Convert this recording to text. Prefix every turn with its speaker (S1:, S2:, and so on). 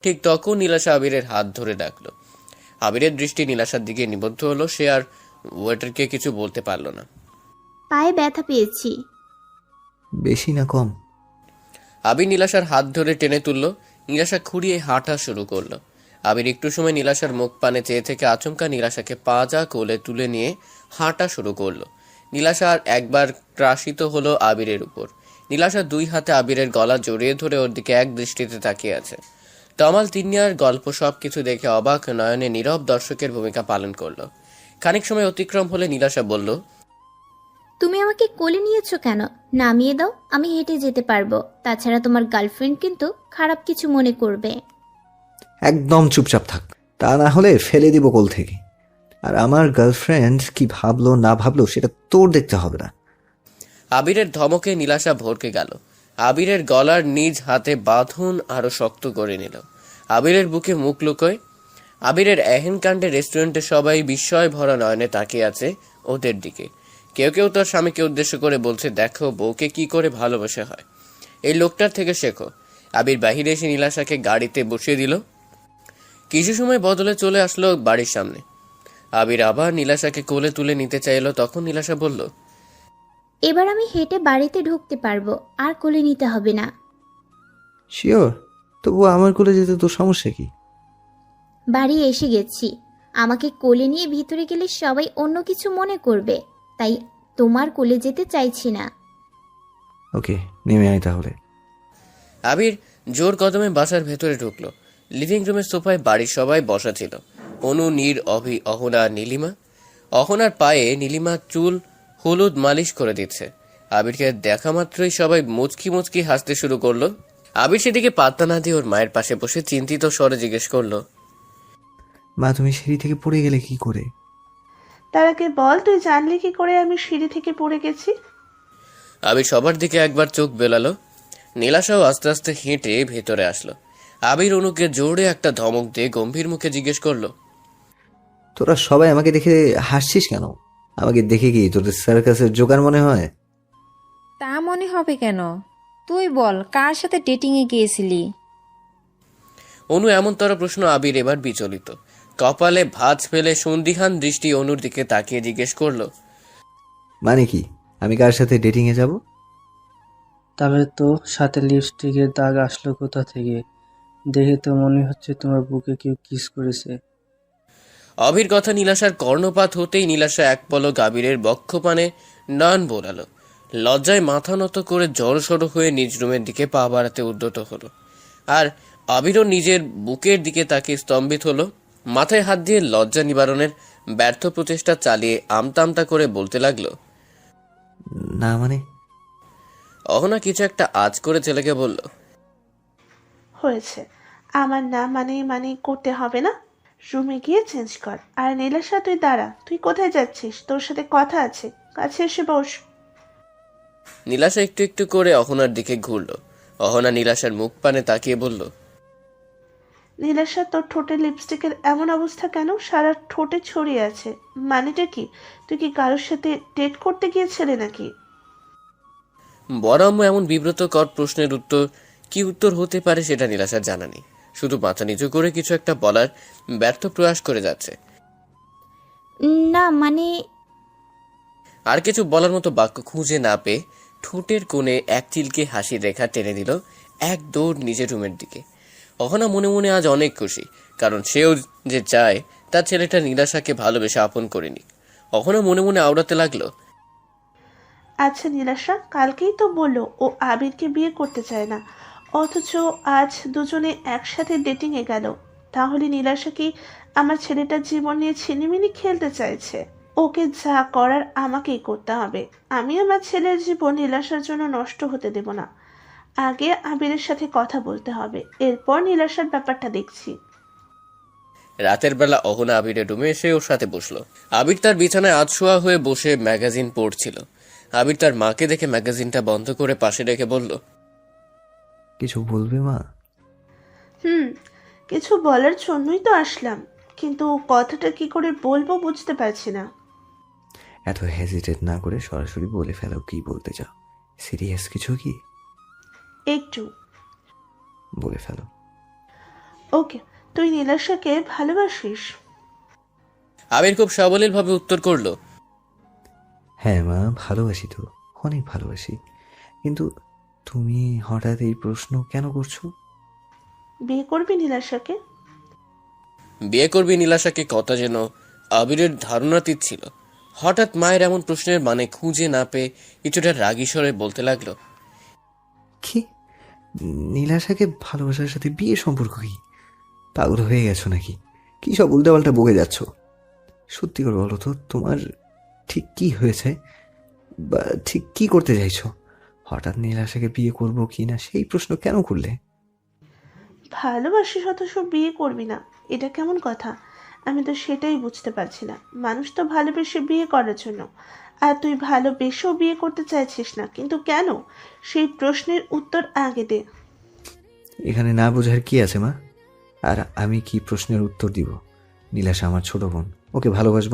S1: ঠিক তখন নীলাশা আবিরের হাত ধরে ডাকলো। আবিরের দৃষ্টি নীলাশার দিকে নিবদ্ধ হলো। সে আর ওয়েটারকে কিছু বলতে পারল না।
S2: পায়ে ব্যথা পেয়েছি।
S3: বেশি না কম?
S1: আবির নীলাশার হাত ধরে টেনে তুলল। নীলাশা খুঁড়িয়ে হাঁটা শুরু করলো। আবির একটু সময় নীলাশার মুখ পানে চেয়ে থেকে আচমকা নীলাশাকে পাজা কোলে তুলে নিয়ে হাঁটা শুরু করলো। নীলাশা আর একবার ত্রাসিত হলো আবিরের উপর। নীলাশা দুই হাতে আবিরের গলা জড়িয়ে ধরে ওর দিকে এক দৃষ্টিতে তাকিয়ে আছে। তমাল তিন্নিয়ার গল্প সবকিছু দেখে অবাক নয়নে নীরব দর্শকের ভূমিকা পালন করলো। খানিক সময় অতিক্রম হলে নীলাশা বলল,
S2: তুমি আমাকে কোলে নিয়েছো কেন? নামিয়ে দাও, আমি হেঁটে যেতে পারবো। তাছাড়া তোমার গার্লফ্রেন্ড কিন্তু খারাপ কিছু মনে করবে।
S3: একদম চুপচাপ থাক, তা না হলে ফেলে দিব কোল থেকে। আর আমার গার্লফ্রেন্ড কি ভাবলো না ভাবলো সেটা তোর দেখতে হবে না।
S1: আবিরের ধমকে নীলাশা ভরকে গেল। আবিরের গলার নিজ হাতে বাঁধন আরো শক্ত করে নিল। আবিরের বুকে মুখ লুকোয়। আবিরের এহেন কাণ্ডে রেস্টুরেন্টে সবাই বিস্ময় ভরা নয়নে তাকিয়ে আছে ওদের দিকে। কেউ কেউ তার স্বামীকে উদ্দেশ্য করে বলছে, দেখো বউকে কি করে ভালোবাসা হয়, এই লোকটার থেকে শেখো। আবির বাহিরে এসে নীলাশাকে গাড়িতে বসিয়ে দিল। কিছু সময় বদলে চলে আসলো বাড়ির সামনে। আবির আবার নীলাশাকে কোলে তুলে নিতে চাইলো। তখন নীলাশা বলল,
S2: এবার আমি হেঁটে বাড়িতে ঢুকতে পারবো, আর কোলে নিতে হবে না।
S3: শিওর? তবু আমার কোলে যেতে তোর সমস্যা কি?
S2: বাড়ি এসে গেছি, আমাকে কোলে নিয়ে ভিতরে গেলে সবাই অন্য কিছু মনে করবে, তাই তোমার কোলে যেতে চাইছি না।
S3: ওকে, নেমে আয় তাহলে।
S1: আবির জোর কদমে বাসার ভেতরে ঢুকলো। লিভিং রুমের সোফায় বাড়ির সবাই বসা ছিল। অনু, নীর, অভি, অহনা, নীলিমা। অহনার পায়ে নীলিমা চুল হলুদ মালিশ করে দিচ্ছে। আবিরকে দেখা মাত্রই সবাই মুচকি মুচকি হাসতে শুরু করলো। আবির সেদিকে পাত্তা না দিয়ে ওর মায়ের পাশে বসে চিন্তিত স্বরে জিজ্ঞেস করলো,
S3: মা, তুমি সিঁড়ি থেকে পড়ে গেলে কি করে?
S4: তার আগে বল, তুই জানলি কি করে আমি সিঁড়ি থেকে পড়ে গেছি?
S1: আবির সবার দিকে একবার চোখ বেলালো। নীলাশাও আস্তে আস্তে হেঁটে ভেতরে আসলো। আবির অনুকে জোরে একটা ধমক দিয়ে গম্ভীর মুখে জিজ্ঞেস করলো,
S3: তোরা সবাই আমাকে দেখে হাসছিস কেন? আমাকে দেখে কি তোদের সার্কাসের জোগাড় মনে হয়?
S5: তা মনে হবে কেন? তুই বল, কার সাথে ডেটিংয়ে গিয়েছিলি?
S1: অনু এমনতর প্রশ্ন। আবির এবার বিচলিত। কপালে ভাঁজ ফেলে সন্দিহান দৃষ্টি অনুর দিকে তাকিয়ে জিজ্ঞেস করলো,
S3: মানে কি, আমি কার সাথে ডেটিংয়ে যাব?
S6: তাহলে তো সাথে লিপস্টিকের দাগ আসলো কোথা থেকে? দেখে তো মনে হচ্ছে তোমার বুকে কেউ কিস করেছে।
S1: অভির কথা নীলাশার কর্ণপাত হতেই নীলাশা এক পলক আবিরের বক্ষপানে নয়ন বোলালো। লজ্জায় মাথা নত করে জড়সড় হয়ে নিজ রুমের দিকে পা বাড়াতে উদ্যত হলো। আর আবিরও নিজের বুকের দিকে তাকিয়ে স্তম্ভিত হলো। মাথায় হাত দিয়ে লজ্জা নিবারণের ব্যর্থ প্রচেষ্টা চালিয়ে আমতা করে বলতে লাগলো,
S3: না মানে?
S1: অহনা কিছু একটা আজ করে ছেলেকে বলল,
S4: হয়েছে, আমার না মানে করতে হবে না। রুমে গিয়ে চেঞ্জ কর। আর নীলাশা, তুই দাঁড়া, তুই কোথায় যাচ্ছিস? তোর সাথে কথা আছে, কাছে এসে বস।
S1: নীলাশা একটু একটু করে অহনার দিকে ঘুরল। অহনা নীলাশার মুখ পানে তাকিয়ে বলল,
S4: নীলাশা, তোর ঠোঁটে লিপস্টিকের এমন অবস্থা কেন? সারা ঠোঁটে ছড়িয়ে আছে, মানেটা কি? তুই কি কারোর সাথে ডেট করতে গিয়েছিলি নাকি?
S1: বড় আম্মু এমন বিব্রতকর প্রশ্নের কি উত্তর হতে পারে সেটা নীলাশার জানা নেই। শুধু মাথা নিচু করে কিছু একটা বলার ব্যর্থ প্রয়াস করে যাচ্ছে।
S2: না মানে,
S1: আর কিছু বলার মতো বাক্য খুঁজে না পেয়ে ঠোঁটের কোণে এক চিলকে হাসির রেখা টেনে দিল এক দৌড় নিজের রুমের দিকে। অহনা মনে মনে আজ অনেক খুশি, কারণ সেও যে চায় তার ছেলেটা নীলাশাকে ভালোবেসে আপন করে নিক। অহনা মনে মনে আওড়াতে লাগলো,
S4: আচ্ছা নীলাশা, কালকেই তো বললো ও আবিরকে বিয়ে করতে চায় না, অথচ আজ দুজনে একসাথে ডেটিংয়ে গেল। তাহলে নীলাশা কি আমার ছেলেটার জীবন নিয়ে ছিনিমিনি খেলতে চাইছে? ওকে যা করার আমাকেই করতে হবে। আমি আমার ছেলের জীবন নীলাশার জন্য নষ্ট হতে দেব না। আগে আবিরের সাথে কথা বলতে হবে, এরপর নীলাশার ব্যাপারটা দেখছি।
S1: রাতের বেলা অহনা আবিরের রুমে এসে ওর সাথে বসলো। আবির তার বিছানায় আধশোয়া হয়ে বসে ম্যাগাজিন পড়ছিল। আবির তার মাকে দেখে ম্যাগাজিনটা বন্ধ করে পাশে রেখে বলল,
S3: কিছু বলবে মা?
S4: হুম, কিছু বলার জন্যই তো আসলাম, কিন্তু কথাটা কি করে বলবো বুঝতে পারছি না।
S3: এত হেজিটেট না করে সরাসরি বলে ফেলো কি বলতে চাও। সিরিয়াস কিছু কি?
S4: একটু।
S3: বলে ফেলো।
S4: ওকে, তুই নীলাশাকে ভালোবাসিস?
S1: আবির খুব সাবলীলভাবে উত্তর করলো,
S3: হ্যাঁ মা, ভালোবাসি তো, অনেক ভালোবাসি। কিন্তু তুমি হঠাৎ এই প্রশ্ন কেন করছো?
S4: বিয়ে করবি নীলাশাকে?
S1: বিয়ে করবি নীলাশাকে কথা যেন আবিরের ধারণাতীত ছিল। হঠাৎ মায়ের এমন প্রশ্নের মানে খুঁজে না পেয়ে কিছুটা রাগী স্বরে বলতে লাগলো,
S3: কি? নীলাশাকে ভালোবাসার সাথে বিয়ে সম্পর্ক কি? পাগল হয়ে গেছো নাকি? কি সব উল্টাপাল্টা বকে যাচ্ছ? সত্যি করে বলো তো, তোমার ঠিক কি হয়েছে, বা ঠিক কি করতে চাইছো? হঠাৎ নীলাশাকে বিয়ে করবো কি না সেই প্রশ্ন কেন করলে?
S4: ভালোবাসিস অথচ বিয়ে করবি না, এটা কেমন কথা? আমি তো সেটাই বুঝতে পারছি না। মানুষ তো ভালোবেসে বিয়ে করার জন্য, আর তুই ভালোবেসেও বিয়ে করতে চাইছিস না, কিন্তু কেন? সেই প্রশ্নের উত্তর আগে দে।
S3: এখানে না বোঝার কি আছে মা? আর আমি কি প্রশ্নের উত্তর দিব? নীলাশা আমার ছোট বোন, ওকে ভালোবাসবো